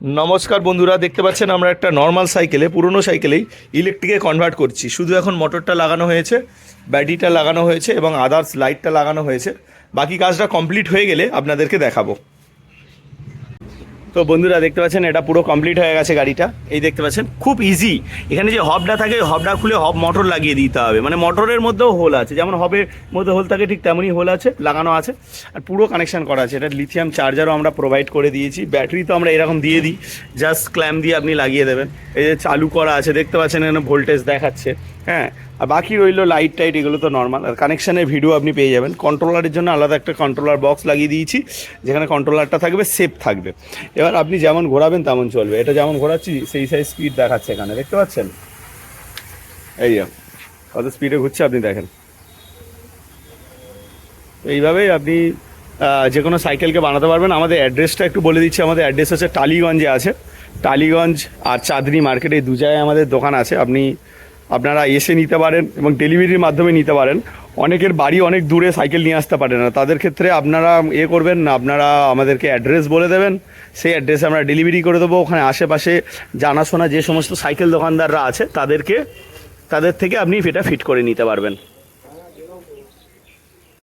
নমস্কার বন্ধুরা, দেখতে পাচ্ছেন আমরা একটা নর্মাল সাইকেলে, পুরনো সাইকেলেই ইলেকট্রিকে কনভার্ট করছি। শুধু এখন মোটরটা লাগানো হয়েছে, ব্যাটারিটা লাগানো হয়েছে এবং আদার্স লাইটটা লাগানো হয়েছে। বাকি কাজটা কমপ্লিট হয়ে গেলে আপনাদেরকে দেখাবো। তো বন্ধুরা দেখতে পাচ্ছেন এটা পুরো কমপ্লিট হয়ে গেছে গাড়িটা। এই দেখতে পাচ্ছেন খুব ইজি। এখানে যে হবটা থাকে হবটা খুলে হব মোটর লাগিয়ে দিতে হবে। মানে মোটরের মধ্যেও হোল আছে, যেমন হবের মধ্যে হোল থাকে ঠিক তেমনই হোল আছে, লাগানো আছে আর পুরো কানেকশন করা আছে। এটা লিথিয়াম চার্জারও আমরা প্রোভাইড করে দিয়েছি। ব্যাটারি তো আমরা এরকম দিয়ে দিই, জাস্ট ক্ল্যাম্প দিয়ে আপনি লাগিয়ে দেবেন। এই যে চালু করা আছে দেখতে পাচ্ছেন, এখানে ভোল্টেজ দেখাচ্ছে। হ্যাঁ, আর বাকি রইলো লাইট টাইট, এগুলো তো নর্মাল। আর কানেকশানের ভিডিও আপনি পেয়ে যাবেন। কন্ট্রোলারের জন্য আলাদা একটা কন্ট্রোলার বক্স লাগিয়ে দিয়েছি, যেখানে কন্ট্রোলারটা থাকবে, সেফ থাকবে। এবার আপনি যেমন ঘোরাবেন তেমন চলবে। এটা যেমন ঘোরাচ্ছি সেই সাইজ স্পিড দেখাচ্ছে, এখানে দেখতে পাচ্ছেন। এই কত স্পিডে ঘুরছে আপনি দেখেন। এইভাবেই আপনি যে কোনো সাইকেলকে বানাতে পারবেন। আমাদের অ্যাড্রেসটা একটু বলে দিচ্ছি। আমাদের অ্যাড্রেস হচ্ছে টালিগঞ্জে আছে। টালিগঞ্জ আর চাঁদনি মার্কেটে, এই দু জায়গায় আমাদের দোকান আছে। আপনারা এসে নিতে পারেন এবং ডেলিভারির মাধ্যমে নিতে পারেন। অনেকের বাড়ি অনেক দূরে, সাইকেল নিয়ে আসতে পারে না, তাদের ক্ষেত্রে আপনারা করবেন না, আপনারা আমাদেরকে অ্যাড্রেস বলে দেবেন। সেই অ্যাড্রেসে আমরা ডেলিভারি করে দেবো। ওখানে আশেপাশে জানাশোনা যে সমস্ত সাইকেল দোকানদাররা আছে তাদের থেকে আপনি এটা ফিট করে নিতে পারবেন।